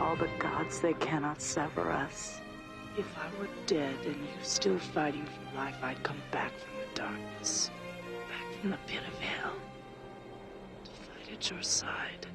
all the gods, they cannot sever us. If I were dead and you still fighting for life, I'd come back from the darkness, back from the pit of hell, to fight at your side.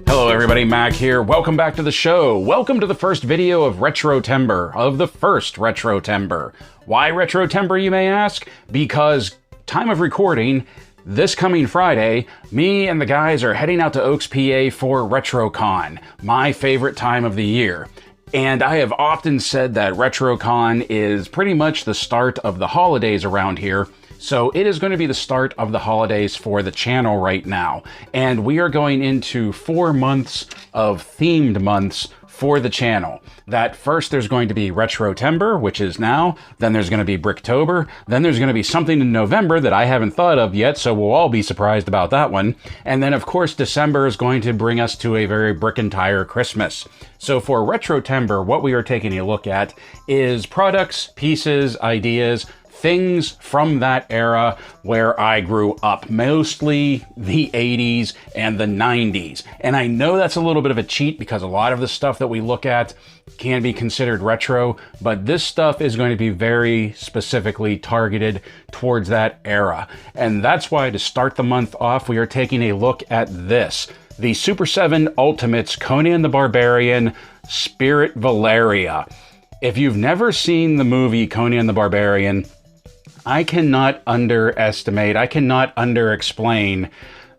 Hello everybody, Mac here. Welcome back to the show. Welcome to the first video of Retrotember, of the first Retrotember. Why Retrotember, you may ask? Because time of recording, this coming Friday, me and the guys are heading out to Oaks, PA for RetroCon, my favorite time of the year. And I have often said that RetroCon is pretty much the start of the holidays around here. So it is going to be the start of the holidays for the channel right now. And we are going into 4 months of themed months for the channel. That first there's going to be Retrotember, which is now, then there's going to be Bricktober, then there's going to be something in November that I haven't thought of yet, so we'll all be surprised about that one. And then of course December is going to bring us to a very brick-and-tire Christmas. So for Retrotember, what we are taking a look at is products, pieces, ideas, things from that era where I grew up, mostly the 80s and the 90s. And I know that's a little bit of a cheat because a lot of the stuff that we look at can be considered retro, but this stuff is going to be very specifically targeted towards that era. And that's why to start the month off, we are taking a look at this. The Super7 Ultimates Conan the Barbarian Spirit Valeria. If you've never seen the movie Conan the Barbarian, I cannot underestimate, I cannot underexplain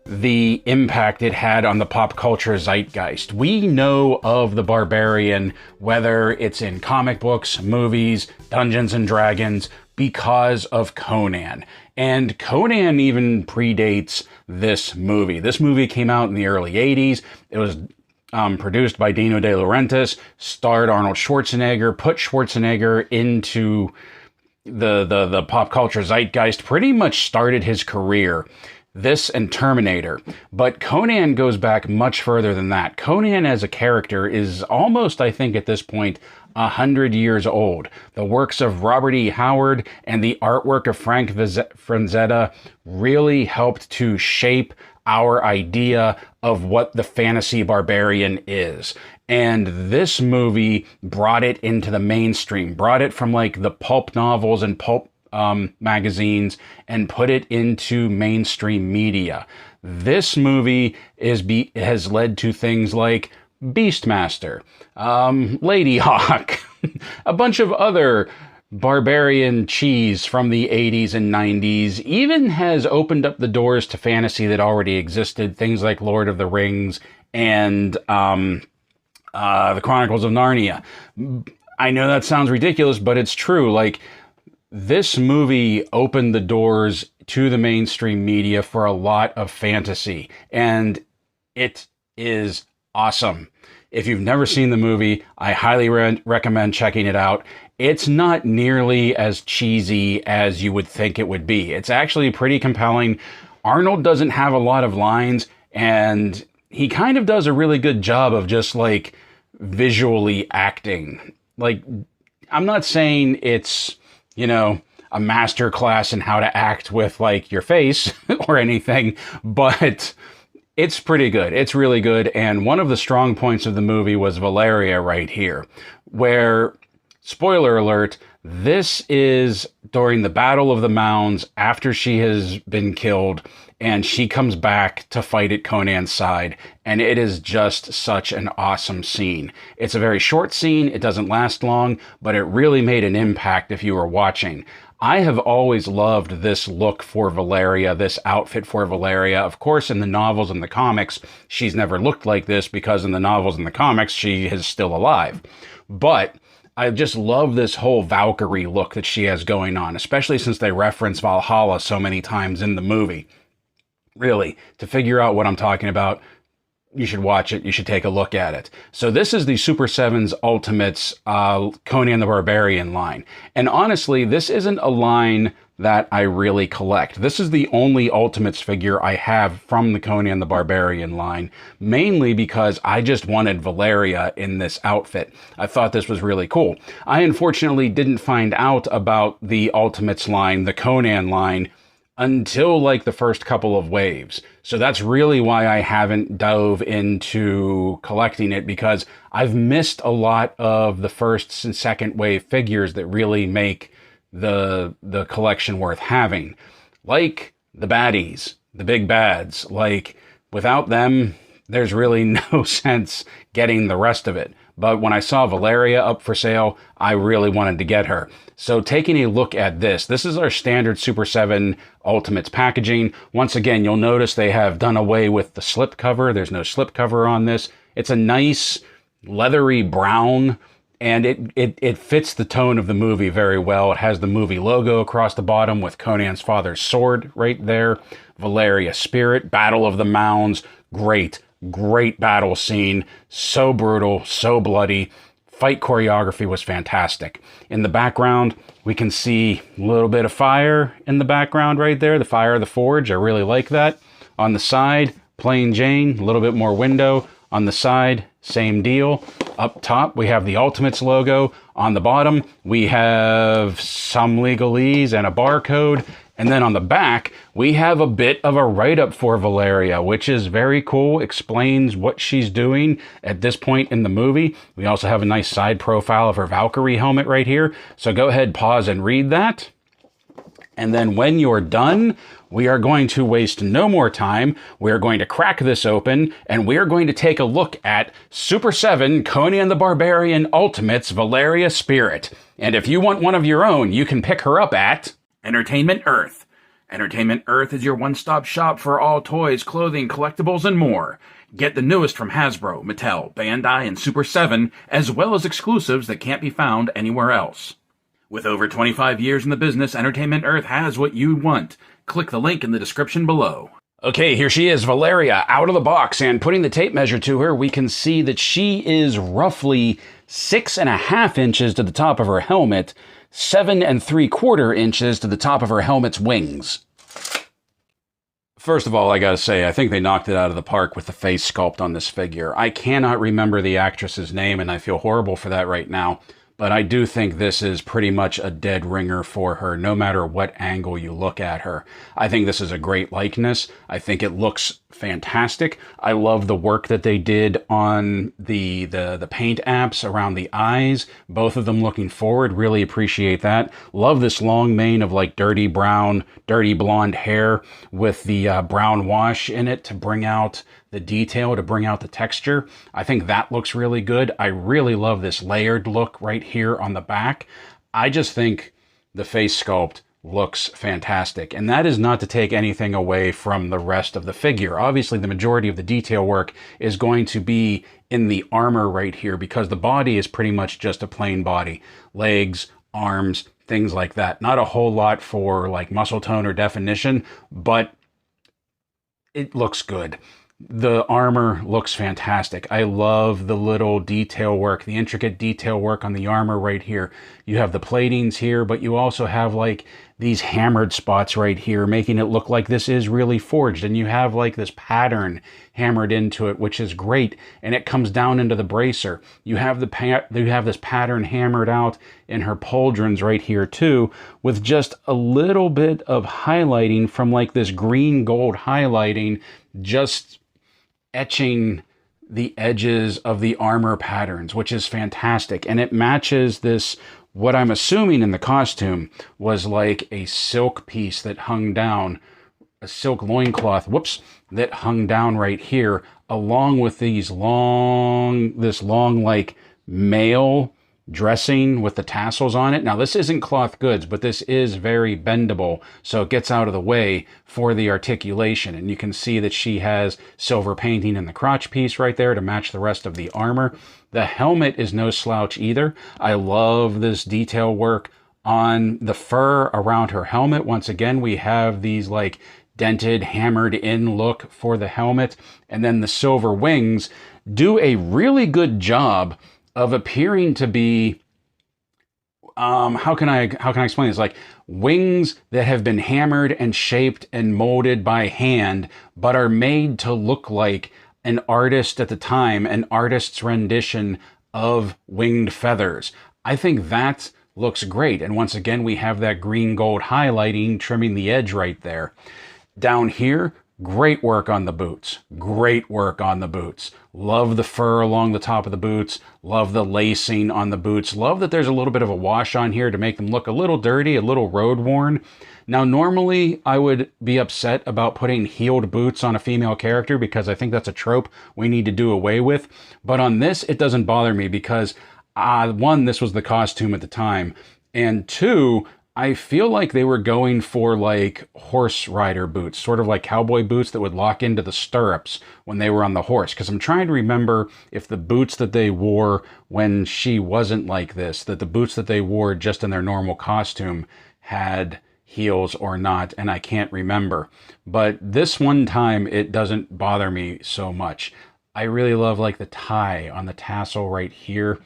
the impact it had on the pop culture zeitgeist. We know of the Barbarian, whether it's in comic books, movies, Dungeons and Dragons, because of Conan. And Conan even predates this movie. This movie came out in the early 80s. It was produced by Dino De Laurentiis, starred Arnold Schwarzenegger, put Schwarzenegger into the pop culture zeitgeist, pretty much started his career. This and Terminator. But Conan goes back much further than that. Conan as a character is almost, I think at this point, 100 years old. The works of Robert E. Howard and the artwork of Frank Frazetta really helped to shape our idea of what the fantasy barbarian is. And this movie brought it into the mainstream, brought it from like the pulp novels and pulp magazines and put it into mainstream media. This movie has led to things like Beastmaster, Lady Hawk, a bunch of other barbarian cheese from the 80s and 90s, even has opened up the doors to fantasy that already existed, things like Lord of the Rings and the Chronicles of Narnia. I know that sounds ridiculous, but it's true. Like, this movie opened the doors to the mainstream media for a lot of fantasy, and it is awesome. If you've never seen the movie, I highly recommend checking it out. It's not nearly as cheesy as you would think it would be. It's actually pretty compelling. Arnold doesn't have a lot of lines, and he kind of does a really good job of just like visually acting. Like, I'm not saying it's, you know, a master class in how to act with like your face or anything, but it's pretty good. It's really good. And one of the strong points of the movie was Valeria right here, where, spoiler alert, this is during the Battle of the Mounds after she has been killed, and she comes back to fight at Conan's side, and it is just such an awesome scene. It's a very short scene, it doesn't last long, but it really made an impact if you were watching. I have always loved this look for Valeria, this outfit for Valeria. Of course, in the novels and the comics, she's never looked like this because in the novels and the comics, she is still alive. But I just love this whole Valkyrie look that she has going on, especially since they reference Valhalla so many times in the movie. Really, to figure out what I'm talking about, you should watch it. You should take a look at it. So this is the Super 7's Ultimates Conan the Barbarian line. And honestly, this isn't a line that I really collect. This is the only Ultimates figure I have from the Conan the Barbarian line, mainly because I just wanted Valeria in this outfit. I thought this was really cool. I unfortunately didn't find out about the Ultimates line, the Conan line, until like the first couple of waves. So that's really why I haven't dove into collecting it, because I've missed a lot of the first and second wave figures that really make the collection worth having. Like the baddies, the big bads. Like without them, there's really no sense getting the rest of it. But when I saw Valeria up for sale, I really wanted to get her. So taking a look at this is our standard Super 7 Ultimates packaging. Once again, you'll notice they have done away with the slip cover. There's no slip cover on this. It's a nice leathery brown, and it fits the tone of the movie very well. It has the movie logo across the bottom with Conan's father's sword right there. Valeria Spirit, Battle of the Mounds. Great battle scene. So brutal, so bloody. Fight choreography was fantastic. In the background, we can see a little bit of fire in the background right there. The fire of the forge. I really like that. On the side, plain Jane, a little bit more window. On the side, same deal. Up top, we have the Ultimates logo. On the bottom, we have some legalese and a barcode. And then on the back, we have a bit of a write-up for Valeria, which is very cool. Explains what she's doing at this point in the movie. We also have a nice side profile of her Valkyrie helmet right here. So go ahead, pause and read that. And then when you're done, we are going to waste no more time. We are going to crack this open, and we are going to take a look at Super 7 Conan the Barbarian Ultimates Valeria Spirit. And if you want one of your own, you can pick her up at Entertainment Earth. Entertainment Earth is your one-stop shop for all toys, clothing, collectibles, and more. Get the newest from Hasbro, Mattel, Bandai, and Super 7, as well as exclusives that can't be found anywhere else. With over 25 years in the business, Entertainment Earth has what you want. Click the link in the description below. Okay, here she is, Valeria, out of the box, and putting the tape measure to her, we can see that she is roughly 6.5 inches to the top of her helmet, 7 3/4 inches to the top of her helmet's wings. First of all, I gotta say, I think they knocked it out of the park with the face sculpt on this figure. I cannot remember the actress's name, and I feel horrible for that right now. But I do think this is pretty much a dead ringer for her, no matter what angle you look at her. I think this is a great likeness. I think it looks fantastic. I love the work that they did on the paint apps around the eyes, both of them looking forward. Really appreciate that. Love this long mane of like dirty brown, dirty blonde hair with the brown wash in it to bring out the detail, to bring out the texture. I think that looks really good. I really love this layered look right here on the back. I just think the face sculpt looks fantastic. And that is not to take anything away from the rest of the figure. Obviously, the majority of the detail work is going to be in the armor right here, because the body is pretty much just a plain body. Legs, arms, things like that. Not a whole lot for like muscle tone or definition, but it looks good. The armor looks fantastic. I love the little detail work, the intricate detail work on the armor right here. You have the platings here, but you also have like these hammered spots right here, making it look like this is really forged. And you have like this pattern hammered into it, which is great. And it comes down into the bracer. You have this pattern hammered out in her pauldrons right here too, with just a little bit of highlighting from like this green gold highlighting, just etching the edges of the armor patterns, which is fantastic. And it matches this, what I'm assuming in the costume was like a silk piece that hung down, a silk loincloth, that hung down right here, along with this long like mail dressing with the tassels on it. Now, this isn't cloth goods, but this is very bendable, so it gets out of the way for the articulation. And you can see that she has silver painting in the crotch piece right there to match the rest of the armor. The helmet is no slouch either. I love this detail work on the fur around her helmet. Once again, we have these like dented, hammered in look for the helmet. And then the silver wings do a really good job of appearing to be, how can I explain this? Like wings that have been hammered and shaped and molded by hand, but are made to look like an artist at the time, an artist's rendition of winged feathers. I think that looks great. And once again, we have that green gold highlighting, trimming the edge right there. Down here, great work on the boots. Great work on the boots. Love the fur along the top of the boots. Love the lacing on the boots. Love that there's a little bit of a wash on here to make them look a little dirty, a little road worn. Now, normally I would be upset about putting heeled boots on a female character because I think that's a trope we need to do away with. But on this, it doesn't bother me because one, this was the costume at the time, and two, I feel like they were going for like horse rider boots, sort of like cowboy boots that would lock into the stirrups when they were on the horse. Because I'm trying to remember if the boots that they wore when she wasn't like this, that the boots that they wore just in their normal costume had heels or not, and I can't remember. But this one time, it doesn't bother me so much. I really love like the tie on the tassel right here.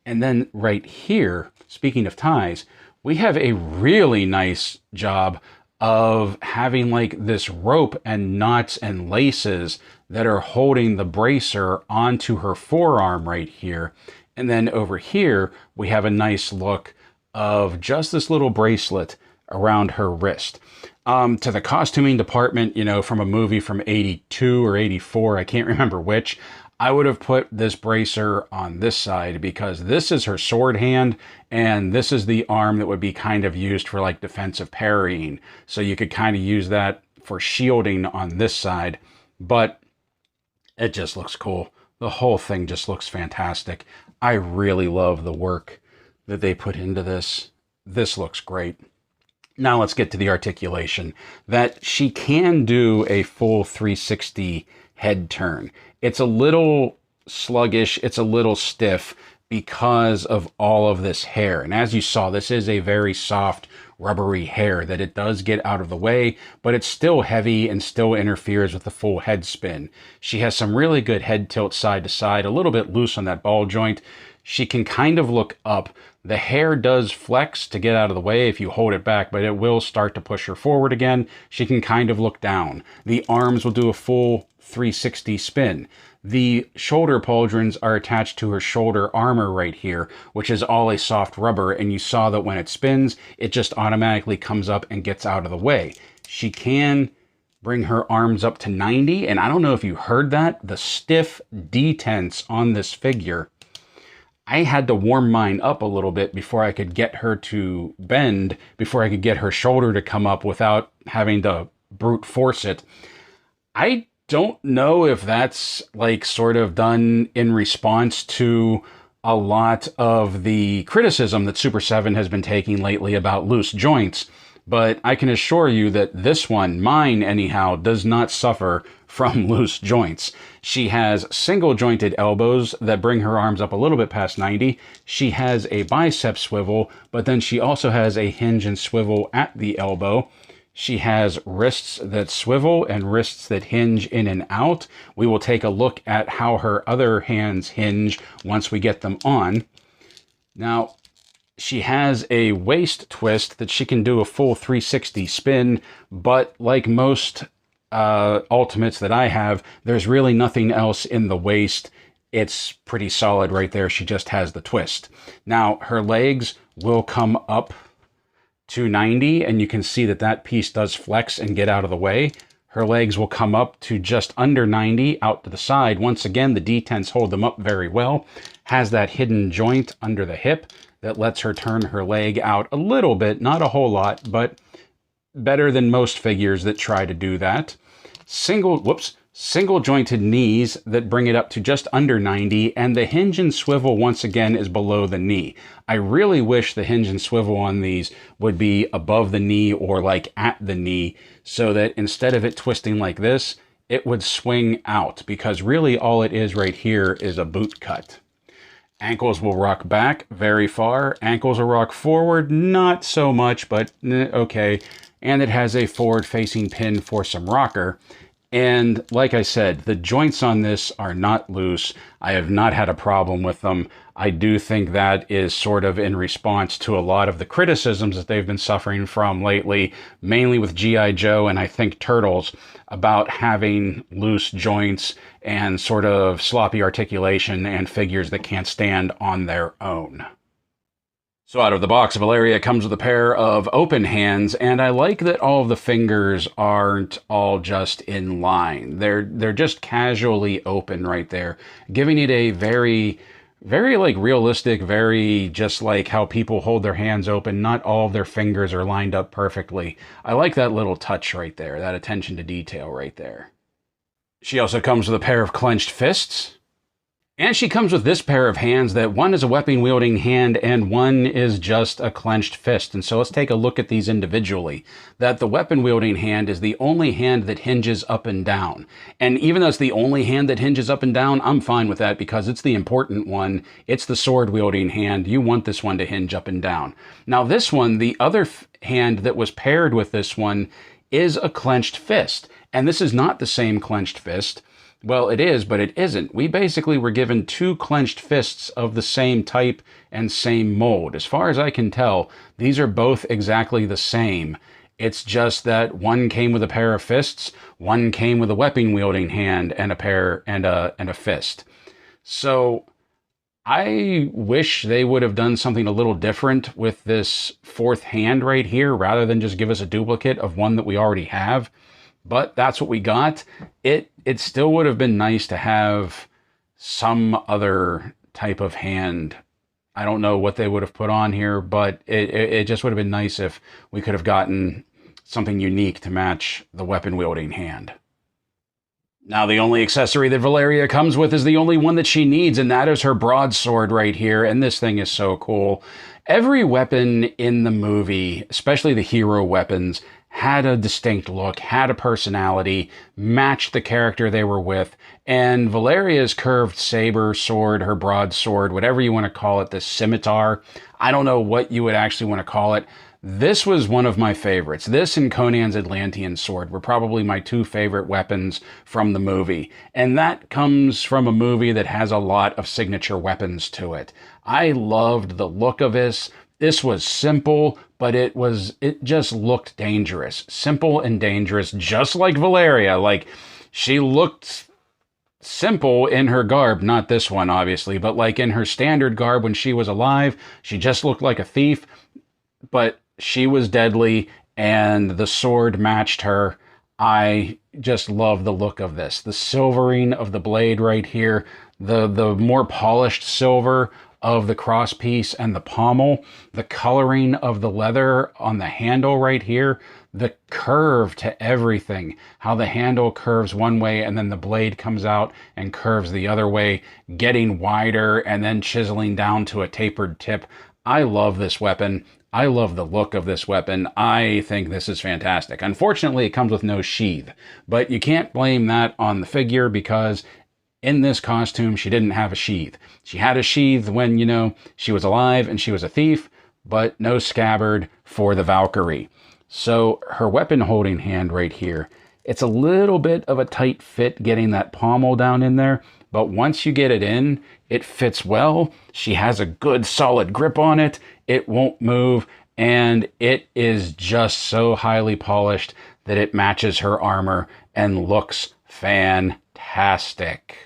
And then right here, speaking of ties, we have a really nice job of having like this rope and knots and laces that are holding the bracer onto her forearm right here. And then over here, we have a nice look of just this little bracelet around her wrist. To the costuming department, you know, from a movie from 82 or 84, I can't remember which, I would have put this bracer on this side because this is her sword hand and this is the arm that would be kind of used for like defensive parrying. So you could kind of use that for shielding on this side, but it just looks cool. The whole thing just looks fantastic. I really love the work that they put into this. This looks great. Now let's get to the articulation. That she can do a full 360 head turn. It's a little sluggish, it's a little stiff because of all of this hair. And as you saw, this is a very soft, rubbery hair that it does get out of the way, but it's still heavy and still interferes with the full head spin. She has some really good head tilt side to side, a little bit loose on that ball joint. She can kind of look up. The hair does flex to get out of the way if you hold it back, but it will start to push her forward again. She can kind of look down. The arms will do a full 360 spin. The shoulder pauldrons are attached to her shoulder armor right here, which is all a soft rubber, and you saw that when it spins, it just automatically comes up and gets out of the way. She can bring her arms up to 90, and I don't know if you heard that, the stiff detents on this figure. I had to warm mine up a little bit before I could get her to bend, before I could get her shoulder to come up without having to brute force it. I don't know if that's like sort of done in response to a lot of the criticism that Super 7 has been taking lately about loose joints, but I can assure you that this one, mine anyhow, does not suffer from loose joints. She has single jointed elbows that bring her arms up a little bit past 90. She has a bicep swivel, but then she also has a hinge and swivel at the elbow. She has wrists that swivel and wrists that hinge in and out. We will take a look at how her other hands hinge once we get them on. Now, she has a waist twist that she can do a full 360 spin, but like most Ultimates that I have, there's really nothing else in the waist. It's pretty solid right there. She just has the twist. Now, her legs will come up to 90, and you can see that that piece does flex and get out of the way. Her legs will come up to just under 90 out to the side. Once again, the detents hold them up very well. Has that hidden joint under the hip that lets her turn her leg out a little bit, not a whole lot, but better than most figures that try to do that. Single jointed knees that bring it up to just under 90, and the hinge and swivel once again is below the knee. I really wish the hinge and swivel on these would be above the knee or like at the knee, so that instead of it twisting like this, it would swing out, because really all it is right here is a boot cut. Ankles will rock back very far. Ankles will rock forward, not so much, but okay. and it has a forward-facing pin for some rocker. And like I said, the joints on this are not loose. I have not had a problem with them. I do think that is sort of in response to a lot of the criticisms that they've been suffering from lately, mainly with G.I. Joe and I think Turtles, about having loose joints and sort of sloppy articulation and figures that can't stand on their own. So out of the box, Valeria comes with a pair of open hands, and I like that all of the fingers aren't all just in line. They're just casually open right there, giving it a very like realistic, very just like how people hold their hands open. Not all of their fingers are lined up perfectly. I like that little touch right there, that attention to detail right there. She also comes with a pair of clenched fists. And she comes with this pair of hands that one is a weapon-wielding hand and one is just a clenched fist. And so let's take a look at these individually. That the weapon-wielding hand is the only hand that hinges up and down. And even though it's the only hand that hinges up and down, I'm fine with that because it's the important one. It's the sword-wielding hand. You want this one to hinge up and down. Now this one, the other hand that was paired with this one, is a clenched fist. And this is not the same clenched fist. Well, it is, but it isn't. We basically were given two clenched fists of the same type and same mold. As far as I can tell, these are both exactly the same. It's just that one came with a pair of fists, one came with a weapon-wielding hand and a fist. So I wish they would have done something a little different with this fourth hand right here, rather than just give us a duplicate of one that we already have. But that's what we got. It still would have been nice to have some other type of hand. I don't know what they would have put on here, but it just would have been nice if we could have gotten something unique to match the weapon-wielding hand. Now, the only accessory that Valeria comes with is the only one that she needs, and that is her broadsword right here, and this thing is so cool. Every weapon in the movie, especially the hero weapons, had a distinct look, had a personality, matched the character they were with, and Valeria's curved saber, sword, her broadsword, whatever you want to call it, this scimitar, I don't know what you would actually want to call it. This was one of my favorites. This and Conan's Atlantean sword were probably my two favorite weapons from the movie. And that comes from a movie that has a lot of signature weapons to it. I loved the look of this. This was simple, but it just looked dangerous. Simple and dangerous, just like Valeria. Like, she looked simple in her garb, not this one, obviously, but like in her standard garb when she was alive, she just looked like a thief, but she was deadly, and the sword matched her. I just love the look of this. The silvering of the blade right here, the more polished silver of the crosspiece and the pommel, the coloring of the leather on the handle right here, the curve to everything, how the handle curves one way and then the blade comes out and curves the other way, getting wider and then chiseling down to a tapered tip. I love this weapon. I love the look of this weapon. I think this is fantastic. Unfortunately, it comes with no sheath, but you can't blame that on the figure because in this costume, she didn't have a sheath. She had a sheath when, you know, she was alive and she was a thief, but no scabbard for the Valkyrie. So her weapon holding hand right here, it's a little bit of a tight fit getting that pommel down in there, but once you get it in, it fits well. She has a good solid grip on it. It won't move, and it is just so highly polished that it matches her armor and looks fantastic.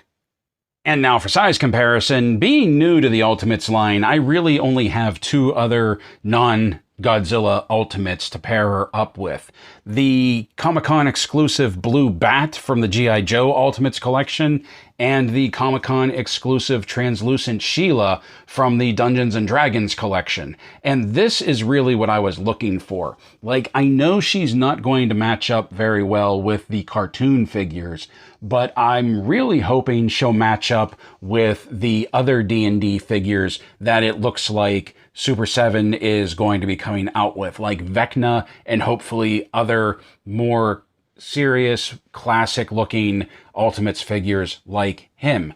And now for size comparison, being new to the Ultimates line, I really only have two other non-Godzilla Ultimates to pair her up with. The Comic-Con exclusive Blue Bat from the G.I. Joe Ultimates collection, and the Comic-Con exclusive Translucent Sheila from the Dungeons & Dragons collection. And this is really what I was looking for. Like, I know she's not going to match up very well with the cartoon figures, but I'm really hoping she'll match up with the other D&D figures that it looks like Super 7 is going to be coming out with, like Vecna and hopefully other more serious, classic-looking Ultimates figures like him.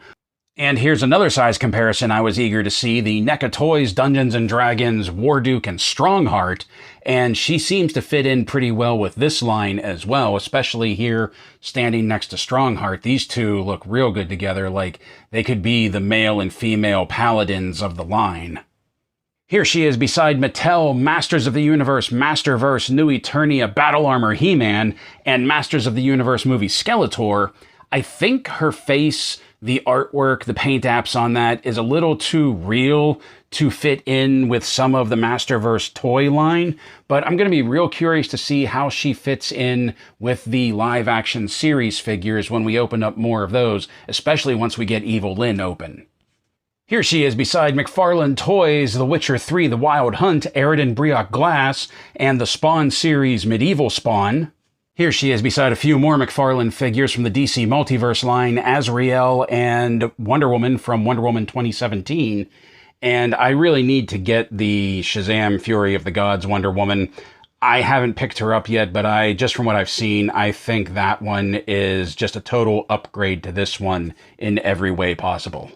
And here's another size comparison I was eager to see, the NECA Toys Dungeons & Dragons Warduke and Strongheart, and she seems to fit in pretty well with this line as well, especially here standing next to Strongheart. These two look real good together, like they could be the male and female paladins of the line. Here she is beside Mattel, Masters of the Universe, Masterverse, New Eternia, Battle Armor, He-Man, and Masters of the Universe movie Skeletor. I think her face, the artwork, the paint apps on that is a little too real to fit in with some of the Masterverse toy line, but I'm going to be real curious to see how she fits in with the live action series figures when we open up more of those, especially once we get Evil Lyn open. Here she is beside McFarlane Toys, The Witcher 3, The Wild Hunt, Eridan Brioc Glass, and the Spawn series Medieval Spawn. Here she is beside a few more McFarlane figures from the DC Multiverse line, Azrael and Wonder Woman from Wonder Woman 2017. And I really need to get the Shazam Fury of the Gods Wonder Woman. I haven't picked her up yet, but just from what I've seen, I think that one is just a total upgrade to this one in every way possible.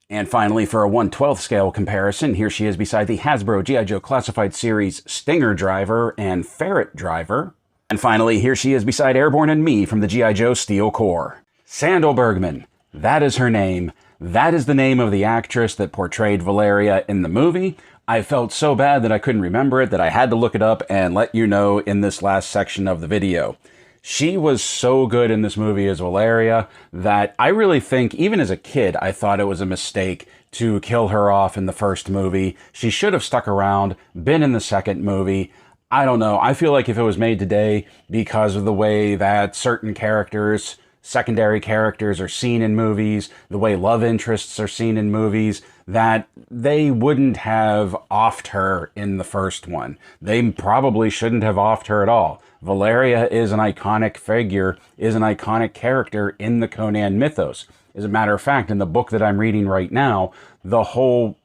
And finally, for a 1/12 scale comparison, here she is beside the Hasbro G.I. Joe Classified Series Stinger Driver and Ferret Driver. And finally, here she is beside Airborne and me from the G.I. Joe Steel Corps. Sandal Bergman, that is her name. That is the name of the actress that portrayed Valeria in the movie. I felt so bad that I couldn't remember it that I had to look it up and let you know in this last section of the video. She was so good in this movie as Valeria that I really think, even as a kid, I thought it was a mistake to kill her off in the first movie. She should have stuck around, been in the second movie. I don't know. I feel like if it was made today, because of the way that certain characters, secondary characters are seen in movies, the way love interests are seen in movies, that they wouldn't have offed her in the first one. They probably shouldn't have offed her at all. Valeria is an iconic figure, is an iconic character in the Conan mythos. As a matter of fact, in the book that I'm reading right now, the whole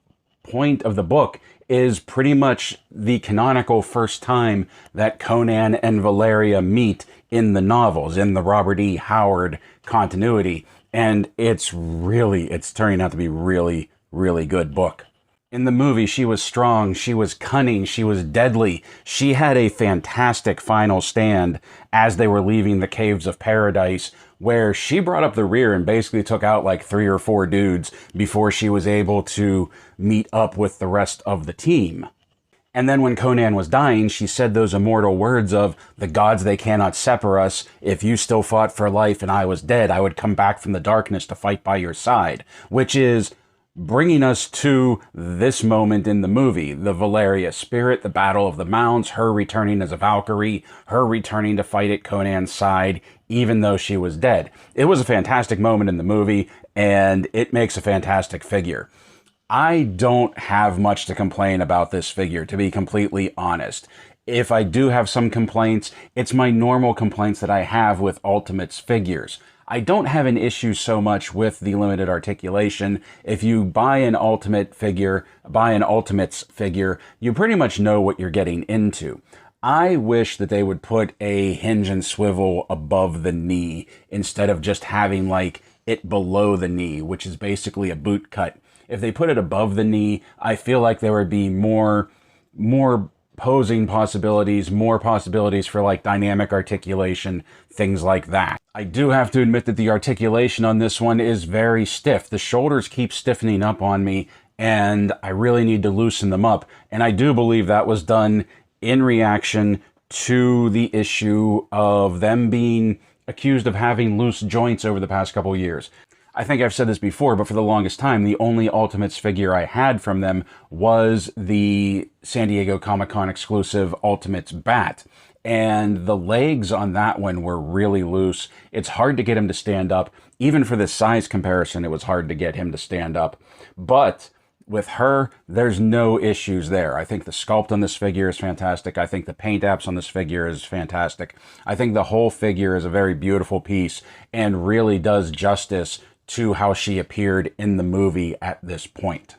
point of the book is pretty much the canonical first time that Conan and Valeria meet in the novels, in the Robert E. Howard continuity. And it's turning out to be really, really good book. In the movie, she was strong, she was cunning, she was deadly. She had a fantastic final stand as they were leaving the Caves of Paradise, where she brought up the rear and basically took out like 3 or 4 dudes before she was able to meet up with the rest of the team. And then when Conan was dying, she said those immortal words of, "The gods, they cannot separate us. If you still fought for life and I was dead, I would come back from the darkness to fight by your side," which is bringing us to this moment in the movie, the Valeria Spirit, the Battle of the Mounds, her returning as a Valkyrie, her returning to fight at Conan's side, even though she was dead. It was a fantastic moment in the movie, and it makes a fantastic figure. I don't have much to complain about this figure, to be completely honest. If I do have some complaints, it's my normal complaints that I have with Ultimates figures. I don't have an issue so much with the limited articulation. If you buy an Ultimates figure, you pretty much know what you're getting into. I wish that they would put a hinge and swivel above the knee instead of just having like it below the knee, which is basically a boot cut. If they put it above the knee, I feel like there would be more posing possibilities, more possibilities for like dynamic articulation, things like that. I do have to admit that the articulation on this one is very stiff. The shoulders keep stiffening up on me, and I really need to loosen them up. And I do believe that was done in reaction to the issue of them being accused of having loose joints over the past couple years. I think I've said this before, but for the longest time, the only Ultimates figure I had from them was the San Diego Comic-Con exclusive Ultimates Bat. And the legs on that one were really loose. It's hard to get him to stand up. Even for this size comparison, it was hard to get him to stand up. But with her, there's no issues there. I think the sculpt on this figure is fantastic. I think the paint apps on this figure is fantastic. I think the whole figure is a very beautiful piece and really does justice to how she appeared in the movie at this point.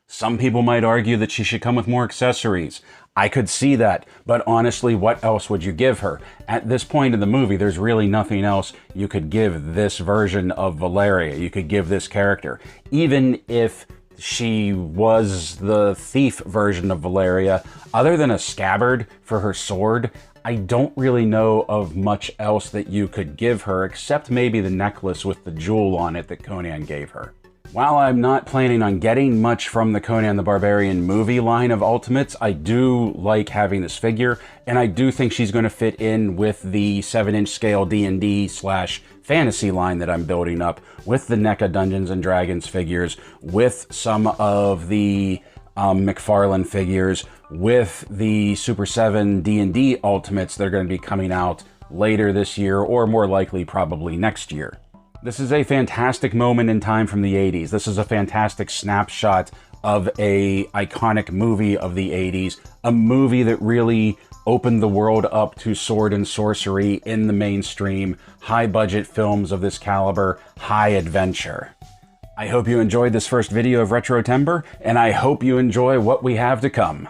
Some people might argue that she should come with more accessories. I could see that, but honestly, what else would you give her? At this point in the movie, there's really nothing else you could give this version of Valeria. You could give this character. Even if she was the thief version of Valeria, other than a scabbard for her sword, I don't really know of much else that you could give her, except maybe the necklace with the jewel on it that Conan gave her. While I'm not planning on getting much from the Conan the Barbarian movie line of Ultimates, I do like having this figure, and I do think she's going to fit in with the 7-inch scale D&D/fantasy line that I'm building up, with the NECA Dungeons & Dragons figures, with some of the McFarlane figures, with the Super7 D&D Ultimates that are going to be coming out later this year, or more likely probably next year. This is a fantastic moment in time from the 80s. This is a fantastic snapshot of a iconic movie of the 80s, a movie that really opened the world up to sword and sorcery in the mainstream, high-budget films of this caliber, high adventure. I hope you enjoyed this first video of Retrotember, and I hope you enjoy what we have to come.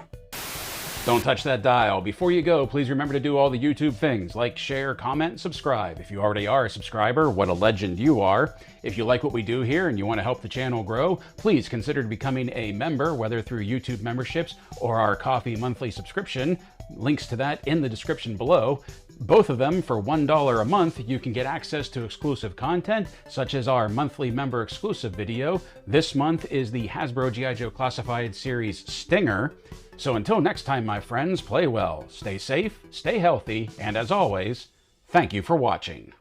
Don't touch that dial. Before you go, please remember to do all the YouTube things, like, share, comment, and subscribe. If you already are a subscriber, what a legend you are. If you like what we do here and you want to help the channel grow, please consider becoming a member, whether through YouTube memberships or our Coffee monthly subscription. Links to that in the description below. Both of them for $1 a month, you can get access to exclusive content, such as our monthly member exclusive video. This month is the Hasbro G.I. Joe Classified Series Stinger. So until next time, my friends, play well, stay safe, stay healthy, and as always, thank you for watching.